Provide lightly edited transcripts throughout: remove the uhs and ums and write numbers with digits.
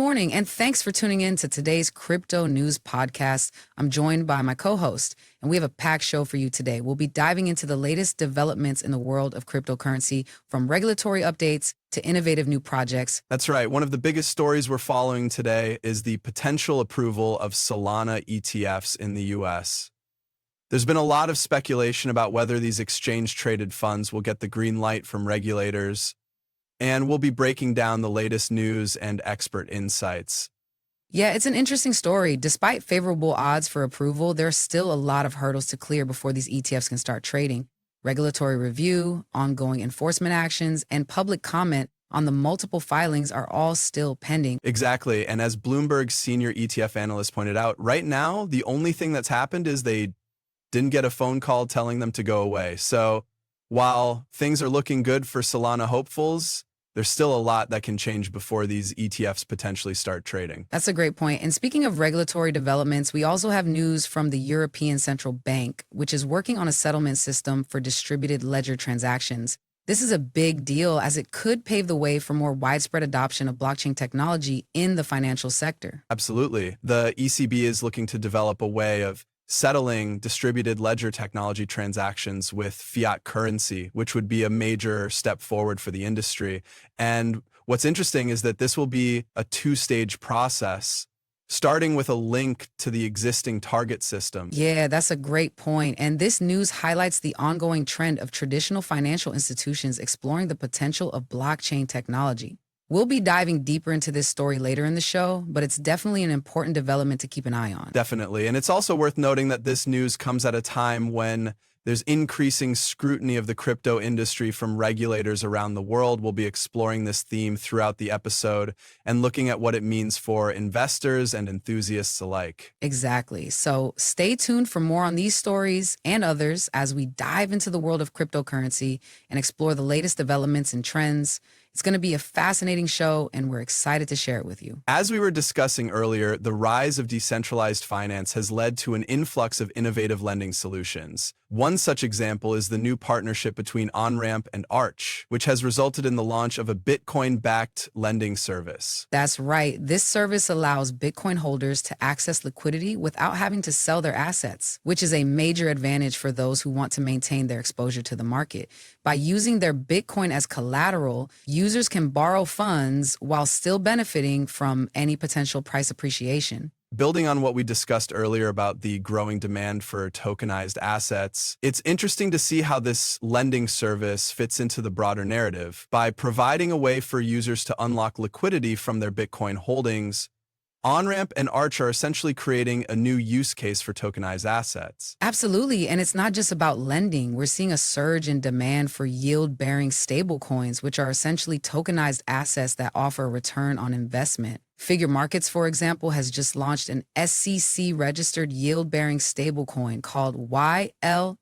morning, and thanks for tuning in to today's Crypto News Podcast. I'm joined by my co-host, and we have a packed show for you today. We'll be diving into the latest developments in the world of cryptocurrency, from regulatory updates to innovative new projects. That's right. One of the biggest stories we're following today is the potential approval of Solana ETFs in the US. There's been a lot of speculation about whether these exchange-traded funds will get the green light from regulators, and we'll be breaking down the latest news and expert insights. Yeah, it's an interesting story. Despite favorable odds for approval, there are still a lot of hurdles to clear before these ETFs can start trading. Regulatory review, ongoing enforcement actions, and public comment on the multiple filings are all still pending. Exactly. And as Bloomberg's senior ETF analyst pointed out, right now, the only thing that's happened is they didn't get a phone call telling them to go away. So while things are looking good for Solana hopefuls, there's still a lot that can change before these ETFs potentially start trading. That's a great point. And speaking of regulatory developments, we also have news from the European Central Bank, which is working on a settlement system for distributed ledger transactions. This is a big deal as it could pave the way for more widespread adoption of blockchain technology in the financial sector. Absolutely. The ECB is looking to develop a way of settling distributed ledger technology transactions with fiat currency, which would be a major step forward for the industry. And what's interesting is that this will be a two-stage process, starting with a link to the existing target system. Yeah, that's a great point. And this news highlights the ongoing trend of traditional financial institutions exploring the potential of blockchain technology. We'll be diving deeper into this story later in the show, but it's definitely an important development to keep an eye on. Definitely. And it's also worth noting that this news comes at a time when there's increasing scrutiny of the crypto industry from regulators around the world. We'll be exploring this theme throughout the episode and looking at what it means for investors and enthusiasts alike. Exactly. So stay tuned for more on these stories and others as we dive into the world of cryptocurrency and explore the latest developments and trends. It's going to be a fascinating show, and we're excited to share it with you. As we were discussing earlier, the rise of decentralized finance has led to an influx of innovative lending solutions. One such example is the new partnership between OnRamp and Arch, which has resulted in the launch of a Bitcoin-backed lending service. That's right. This service allows Bitcoin holders to access liquidity without having to sell their assets, which is a major advantage for those who want to maintain their exposure to the market. By using their Bitcoin as collateral, users can borrow funds while still benefiting from any potential price appreciation. Building on what we discussed earlier about the growing demand for tokenized assets, it's interesting to see how this lending service fits into the broader narrative. By providing a way for users to unlock liquidity from their Bitcoin holdings, OnRamp and Arch are essentially creating a new use case for tokenized assets. Absolutely. And it's not just about lending. We're seeing a surge in demand for yield-bearing stablecoins, which are essentially tokenized assets that offer a return on investment. Figure Markets, for example, has just launched an SEC-registered yield-bearing stablecoin called YLDS.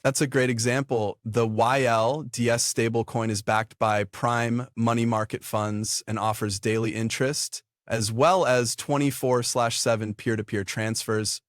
That's a great example. The YLDS stablecoin is backed by prime money market funds and offers daily interest, as well as 24/7 peer-to-peer transfers.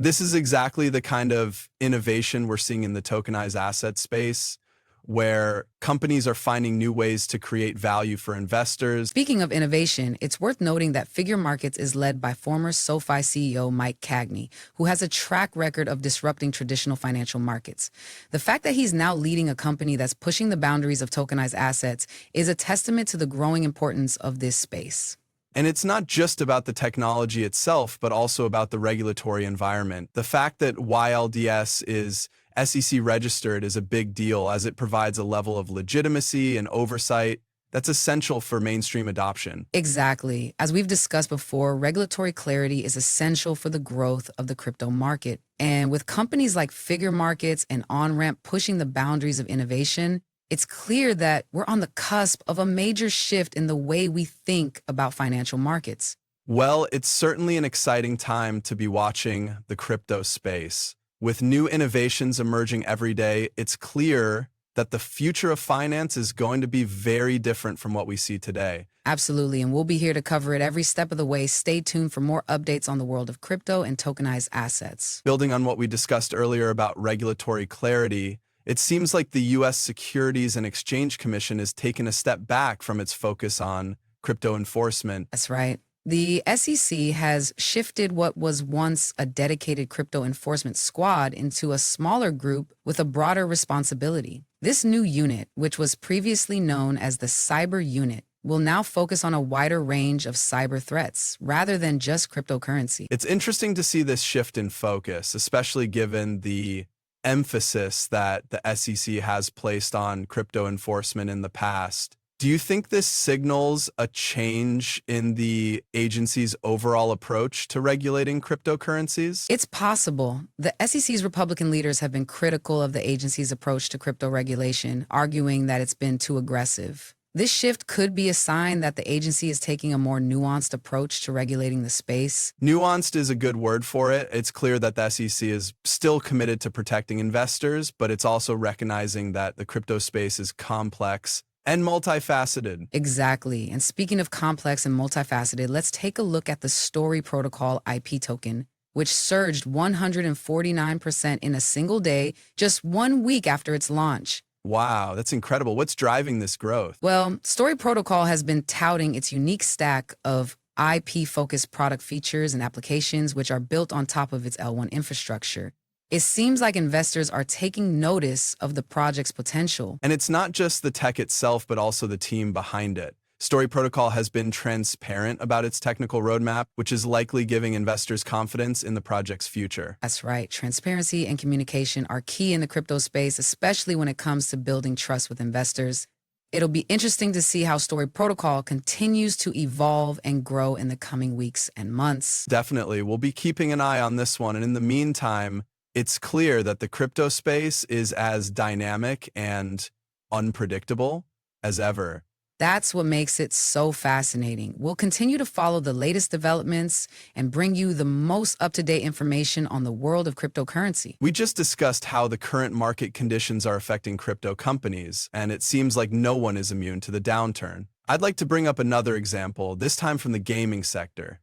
This is exactly the kind of innovation we're seeing in the tokenized asset space, where companies are finding new ways to create value for investors. Speaking of innovation, it's worth noting that Figure Markets is led by former SoFi CEO Mike Cagney, who has a track record of disrupting traditional financial markets. The fact that he's now leading a company that's pushing the boundaries of tokenized assets is a testament to the growing importance of this space. And it's not just about the technology itself, but also about the regulatory environment. The fact that YLDS is SEC registered is a big deal, as it provides a level of legitimacy and oversight that's essential for mainstream adoption. Exactly. As we've discussed before, regulatory clarity is essential for the growth of the crypto market. And with companies like Figure Markets and OnRamp pushing the boundaries of innovation, it's clear that we're on the cusp of a major shift in the way we think about financial markets. Well, it's certainly an exciting time to be watching the crypto space. With new innovations emerging every day, it's clear that the future of finance is going to be very different from what we see today. Absolutely, and we'll be here to cover it every step of the way. Stay tuned for more updates on the world of crypto and tokenized assets. Building on what we discussed earlier about regulatory clarity, it seems like the U.S. Securities and Exchange Commission has taken a step back from its focus on crypto enforcement. That's right. The SEC has shifted what was once a dedicated crypto enforcement squad into a smaller group with a broader responsibility. This new unit, which was previously known as the Cyber Unit, will now focus on a wider range of cyber threats rather than just cryptocurrency. It's interesting to see this shift in focus, especially given the emphasis that the SEC has placed on crypto enforcement in the past. Do you think this signals a change in the agency's overall approach to regulating cryptocurrencies? It's possible. The SEC's Republican leaders have been critical of the agency's approach to crypto regulation, arguing that it's been too aggressive. This shift could be a sign that the agency is taking a more nuanced approach to regulating the space. Nuanced is a good word for it. It's clear that the SEC is still committed to protecting investors, but it's also recognizing that the crypto space is complex and multifaceted. Exactly. And speaking of complex and multifaceted, let's take a look at the Story Protocol IP token, which surged 149% in a single day, just 1 week after its launch. Wow, that's incredible. What's driving this growth? Well, Story Protocol has been touting its unique stack of IP-focused product features and applications which are built on top of its L1 infrastructure. It seems like investors are taking notice of the project's potential. And it's not just the tech itself, but also the team behind it. Story Protocol has been transparent about its technical roadmap, which is likely giving investors confidence in the project's future. That's right. Transparency and communication are key in the crypto space, especially when it comes to building trust with investors. It'll be interesting to see how Story Protocol continues to evolve and grow in the coming weeks and months. Definitely. We'll be keeping an eye on this one. And in the meantime, it's clear that the crypto space is as dynamic and unpredictable as ever. That's what makes it so fascinating. We'll continue to follow the latest developments and bring you the most up-to-date information on the world of cryptocurrency. We just discussed how the current market conditions are affecting crypto companies, and it seems like no one is immune to the downturn. I'd like to bring up another example, this time from the gaming sector.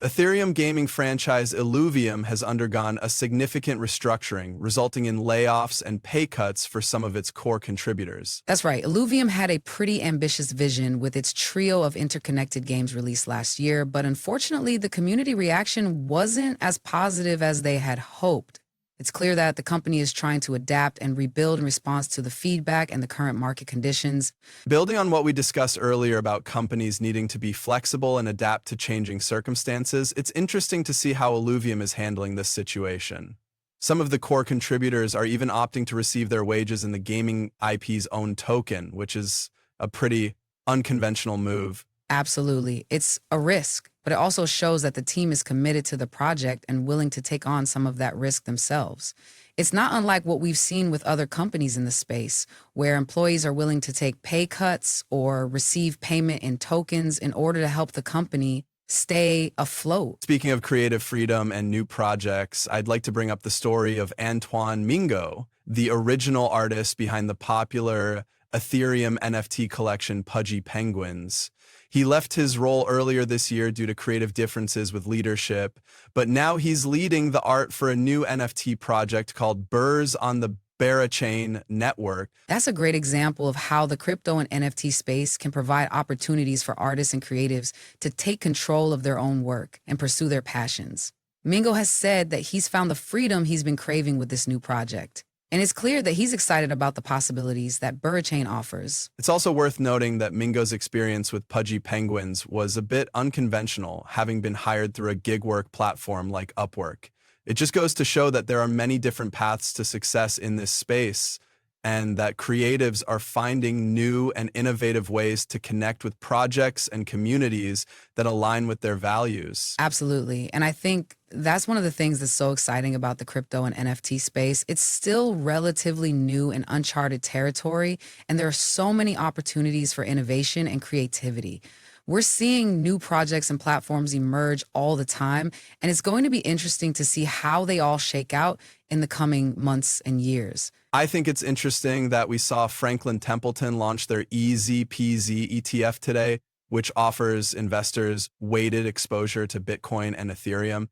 Ethereum gaming franchise Illuvium has undergone a significant restructuring, resulting in layoffs and pay cuts for some of its core contributors. That's right. Illuvium had a pretty ambitious vision with its trio of interconnected games released last year, but unfortunately, the community reaction wasn't as positive as they had hoped. It's clear that the company is trying to adapt and rebuild in response to the feedback and the current market conditions. Building on what we discussed earlier about companies needing to be flexible and adapt to changing circumstances, it's interesting to see how Illuvium is handling this situation. Some of the core contributors are even opting to receive their wages in the gaming IP's own token, which is a pretty unconventional move. Absolutely. It's a risk, but it also shows that the team is committed to the project and willing to take on some of that risk themselves. It's not unlike what we've seen with other companies in the space, where employees are willing to take pay cuts or receive payment in tokens in order to help the company stay afloat. Speaking of creative freedom and new projects, I'd like to bring up the story of Antoine Mingo, the original artist behind the popular Ethereum NFT collection Pudgy Penguins. He left his role earlier this year due to creative differences with leadership, but now he's leading the art for a new NFT project called Burrs on the Barachain Network. That's a great example of how the crypto and NFT space can provide opportunities for artists and creatives to take control of their own work and pursue their passions. Mingo has said that he's found the freedom he's been craving with this new project. And it's clear that he's excited about the possibilities that Barachain offers. It's also worth noting that Mingo's experience with Pudgy Penguins was a bit unconventional, having been hired through a gig work platform like Upwork. It just goes to show that there are many different paths to success in this space, and that creatives are finding new and innovative ways to connect with projects and communities that align with their values. Absolutely. And I think that's one of the things that's so exciting about the crypto and NFT space. It's still relatively new and uncharted territory, and there are so many opportunities for innovation and creativity. We're seeing new projects and platforms emerge all the time, and it's going to be interesting to see how they all shake out in the coming months and years. I think it's interesting that we saw Franklin Templeton launch their EZPZ ETF today, which offers investors weighted exposure to Bitcoin and Ethereum.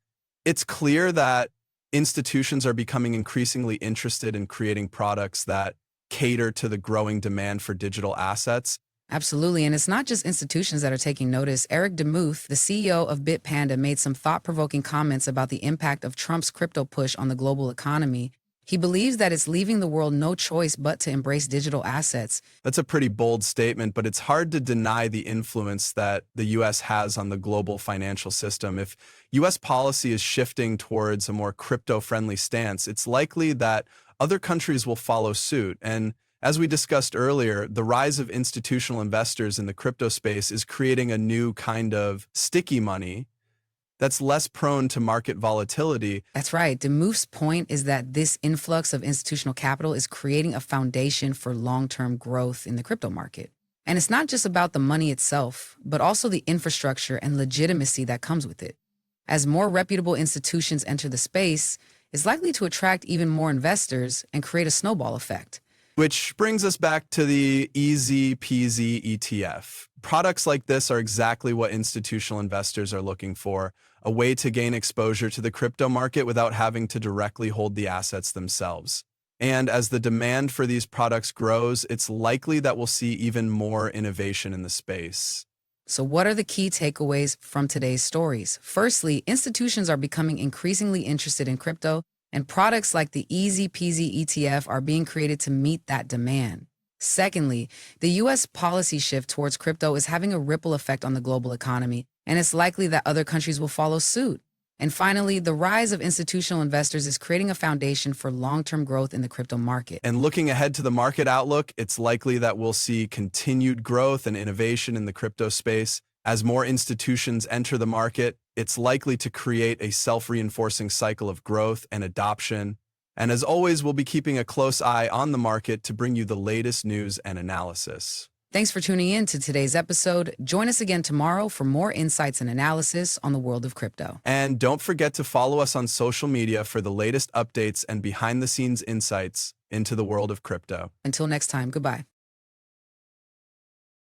It's clear that institutions are becoming increasingly interested in creating products that cater to the growing demand for digital assets. Absolutely. And it's not just institutions that are taking notice. Eric Demuth, the CEO of Bitpanda, made some thought provoking comments about the impact of Trump's crypto push on the global economy. He believes that it's leaving the world no choice but to embrace digital assets. That's a pretty bold statement, but it's hard to deny the influence that the US has on the global financial system. If US policy is shifting towards a more crypto-friendly stance, it's likely that other countries will follow suit. And as we discussed earlier, the rise of institutional investors in the crypto space is creating a new kind of sticky money that's less prone to market volatility. That's right. Demuth's point is that this influx of institutional capital is creating a foundation for long-term growth in the crypto market. And it's not just about the money itself, but also the infrastructure and legitimacy that comes with it. As more reputable institutions enter the space, it's likely to attract even more investors and create a snowball effect. Which brings us back to the easy peasy ETF. Products like this are exactly what institutional investors are looking for, a way to gain exposure to the crypto market without having to directly hold the assets themselves. And as the demand for these products grows, it's likely that we'll see even more innovation in the space. So what are the key takeaways from today's stories? Firstly, institutions are becoming increasingly interested in crypto, and products like the Easy Peasy ETF are being created to meet that demand. Secondly, the U.S. policy shift towards crypto is having a ripple effect on the global economy, and it's likely that other countries will follow suit. And finally, the rise of institutional investors is creating a foundation for long-term growth in the crypto market. And looking ahead to the market outlook, it's likely that we'll see continued growth and innovation in the crypto space. As more institutions enter the market, it's likely to create a self-reinforcing cycle of growth and adoption. And as always, we'll be keeping a close eye on the market to bring you the latest news and analysis. Thanks for tuning in to today's episode. Join us again tomorrow for more insights and analysis on the world of crypto. And don't forget to follow us on social media for the latest updates and behind-the-scenes insights into the world of crypto. Until next time, goodbye.